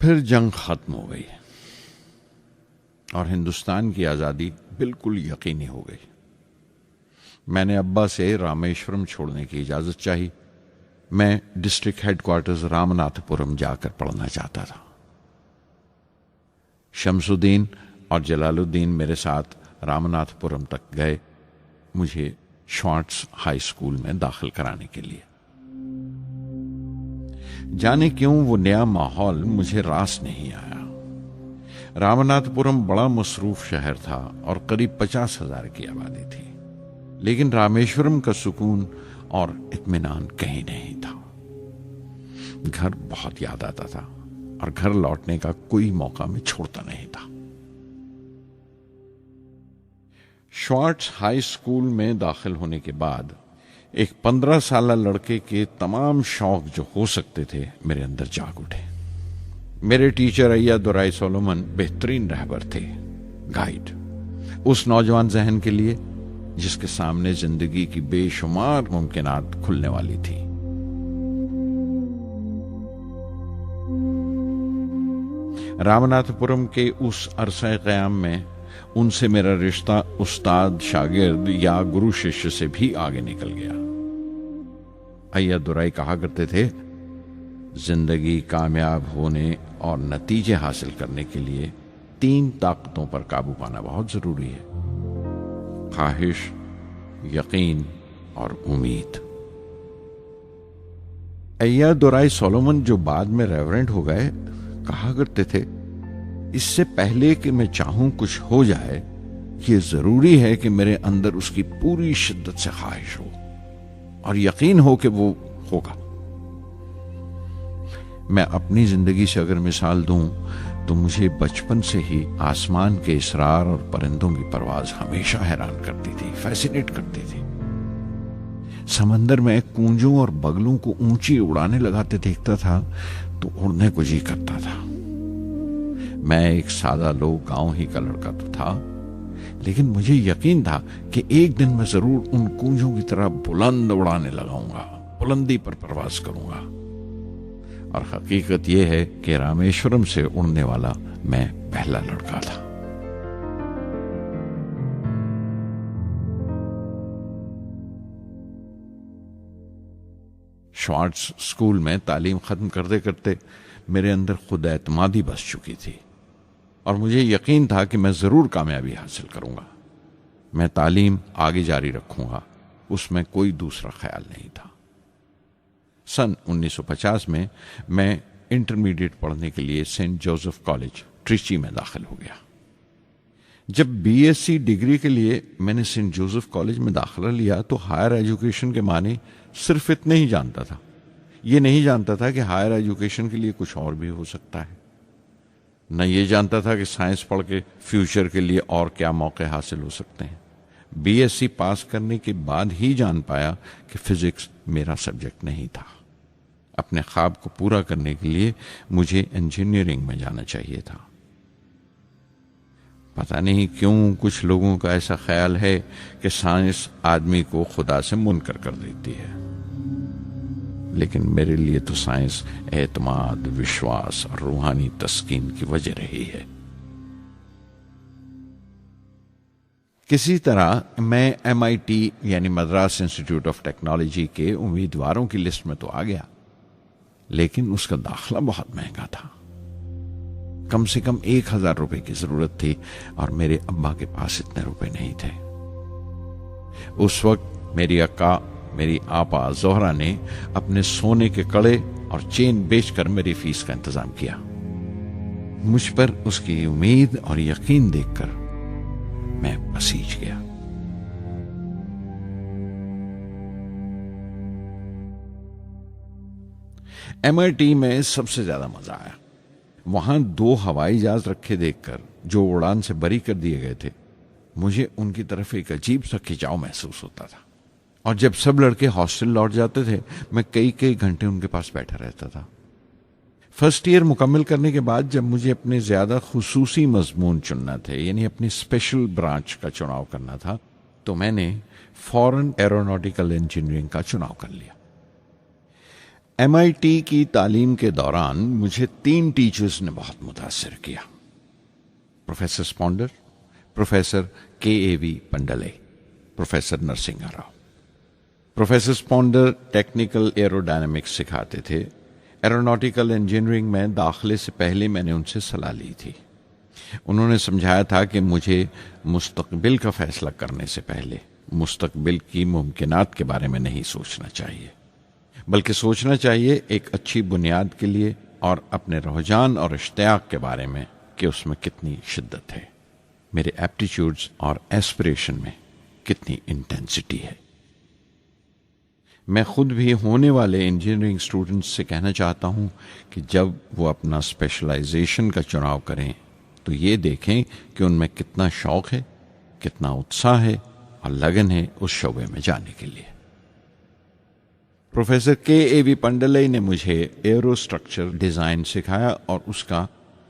پھر جنگ ختم ہو گئی اور ہندوستان کی آزادی بالکل یقینی ہو گئی. میں نے ابا سے رامیشورم چھوڑنے کی اجازت چاہی. میں ڈسٹرکٹ ہیڈ کوارٹرز رامناتھ پورم جا کر پڑھنا چاہتا تھا. شمس الدین اور جلال الدین میرے ساتھ رامناتھ پورم تک گئے مجھے شوارٹز ہائی اسکول میں داخل کرانے کے لیے. جانے کیوں وہ نیا ماحول مجھے راس نہیں آیا. رامناتھ پورم بڑا مصروف شہر تھا اور قریب 50,000 کی آبادی تھی، لیکن رامیشورم کا سکون اور اطمینان کہیں نہیں تھا. گھر بہت یاد آتا تھا اور گھر لوٹنے کا کوئی موقع میں چھوڑتا نہیں تھا. شوارٹز ہائی اسکول میں داخل ہونے کے بعد ایک 15 سالہ لڑکے کے تمام شوق جو ہو سکتے تھے میرے اندر جاگ اٹھے. میرے ٹیچر ایا دورائی سولومن بہترین رہبر تھے، گائیڈ اس نوجوان ذہن کے لیے جس کے سامنے زندگی کی بے شمار ممکنات کھلنے والی تھی. رامناتھ پورم کے اس عرصہ قیام میں ان سے میرا رشتہ استاد شاگرد یا گرو ششیہ سے بھی آگے نکل گیا. ایا دورائی کہا کرتے تھے، زندگی کامیاب ہونے اور نتیجے حاصل کرنے کے لیے 3 طاقتوں پر قابو پانا بہت ضروری ہے: خواہش، یقین اور امید. ایا دورائی سولومن جو بعد میں ریورنٹ ہو گئے کہا کرتے تھے، اس سے پہلے کہ میں چاہوں کچھ ہو جائے یہ ضروری ہے کہ میرے اندر اس کی پوری شدت سے خواہش ہو اور یقین ہو کہ وہ ہوگا. میں اپنی زندگی سے اگر مثال دوں تو مجھے بچپن سے ہی آسمان کے اسرار اور پرندوں کی پرواز ہمیشہ حیران کرتی تھی، فیسینیٹ کرتی تھی. سمندر میں کونجوں اور بگلوں کو اونچی اڑانے لگاتے دیکھتا تھا تو اڑنے کو جی کرتا تھا. میں ایک سادہ لوگ گاؤں ہی کا لڑکا تو تھا، لیکن مجھے یقین تھا کہ ایک دن میں ضرور ان کونجوں کی طرح بلند اڑانے لگاؤں گا، بلندی پر پرواز کروں گا. اور حقیقت یہ ہے کہ رامیشورم سے اڑنے والا میں پہلا لڑکا تھا. شوارٹز اسکول میں تعلیم ختم کرتے کرتے میرے اندر خود اعتمادی بس چکی تھی اور مجھے یقین تھا کہ میں ضرور کامیابی حاصل کروں گا. میں تعلیم آگے جاری رکھوں گا، اس میں کوئی دوسرا خیال نہیں تھا. سن 1950 میں انٹرمیڈیٹ پڑھنے کے لیے سینٹ جوزف کالج ٹریچی میں داخل ہو گیا. جب بی ایس سی ڈگری کے لیے میں نے سینٹ جوزف کالج میں داخلہ لیا تو ہائر ایجوکیشن کے معنی صرف اتنے ہی جانتا تھا. یہ نہیں جانتا تھا کہ ہائر ایجوکیشن کے لیے کچھ اور بھی ہو سکتا ہے. نہ یہ جانتا تھا کہ سائنس پڑھ کے فیوچر کے لیے اور کیا موقع حاصل ہو سکتے ہیں. بی ایس سی پاس کرنے کے بعد ہی جان پایا کہ فزکس میرا سبجیکٹ نہیں تھا. اپنے خواب کو پورا کرنے کے لیے مجھے انجینئرنگ میں جانا چاہیے تھا. پتہ نہیں کیوں کچھ لوگوں کا ایسا خیال ہے کہ سائنس آدمی کو خدا سے منکر کر دیتی ہے، لیکن میرے لیے تو سائنس اعتماد، وشواس اور روحانی تسکین کی وجہ رہی ہے. کسی طرح میں MIT یعنی مدراس انسٹیٹیوٹ آف ٹیکنالوجی کے امیدواروں کی لسٹ میں تو آ گیا، لیکن اس کا داخلہ بہت مہنگا تھا. کم سے کم 1,000 روپے کی ضرورت تھی اور میرے ابا کے پاس اتنے روپے نہیں تھے. اس وقت میری اکا، میری آپا زہرا نے اپنے سونے کے کڑے اور چین بیچ کر میری فیس کا انتظام کیا. مجھ پر اس کی امید اور یقین دیکھ کر میں پسیج گیا. MIT میں سب سے زیادہ مزہ آیا. وہاں 2 ہوائی جہاز رکھے دیکھ کر جو اڑان سے بری کر دیے گئے تھے، مجھے ان کی طرف ایک عجیب سا کھچاؤ محسوس ہوتا تھا. اور جب سب لڑکے ہاسٹل لوٹ جاتے تھے میں کئی گھنٹے ان کے پاس بیٹھا رہتا تھا. فرسٹ ایئر مکمل کرنے کے بعد جب مجھے اپنے زیادہ خصوصی مضمون چننا تھے، یعنی اپنی اسپیشل برانچ کا چناؤ کرنا تھا، تو میں نے فورن ایروناٹیکل انجینئرنگ کا چناؤ کر لیا. MIT کی تعلیم کے دوران مجھے 3 ٹیچرز نے بہت متاثر کیا: پروفیسر اسپونڈر، professor KAV Pandalai, professor Narasimha Rao. Professor اسپونڈر ٹیکنیکل ایروڈائنمکس سکھاتے تھے۔ ایروناٹیکل انجینئرنگ میں داخلے سے پہلے میں نے ان سے صلاح لی تھی۔ انہوں نے سمجھایا تھا کہ مجھے مستقبل کا فیصلہ کرنے سے پہلے مستقبل کی ممکنات کے بارے میں نہیں سوچنا چاہیے، بلکہ سوچنا چاہیے ایک اچھی بنیاد کے لیے اور اپنے رجحان اور اشتیاق کے بارے میں کہ اس میں کتنی شدت ہے، میرے ایپٹیچیوڈز اور ایسپریشن میں کتنی انٹینسٹی ہے۔ میں خود بھی ہونے والے انجینئرنگ اسٹوڈنٹس سے کہنا چاہتا ہوں کہ جب وہ اپنا اسپیشلائزیشن کا چناؤ کریں تو یہ دیکھیں کہ ان میں کتنا شوق ہے، کتنا اتساہ ہے اور لگن ہے اس شعبے میں جانے کے لیے۔ پروفیسر KAV پنڈلے نے مجھے ایرو اسٹرکچر ڈیزائن سکھایا اور اس کا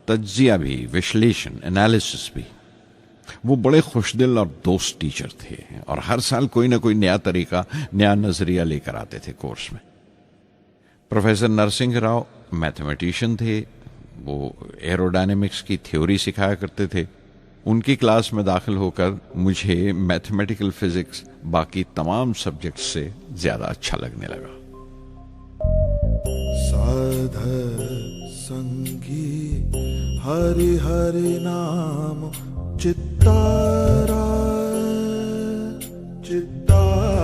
تجزیہ بھی، وشلیشن، انالیسس بھی۔ وہ بڑے خوش دل اور دوست ٹیچر تھے اور ہر سال کوئی نہ کوئی نیا طریقہ، نیا نظریہ لے کر آتے تھے کورس میں۔ پروفیسر نرسنگھ راؤ میتھمیٹیشین تھے، وہ ایروڈائنمکس کی تھیوری سکھایا کرتے تھے۔ ان کی کلاس میں داخل ہو کر مجھے میتھمیٹیکل فزکس باقی تمام سبجیکٹس سے زیادہ اچھا لگنے لگا۔ سادھ سنگی ہری ہری نام چتارا چتارا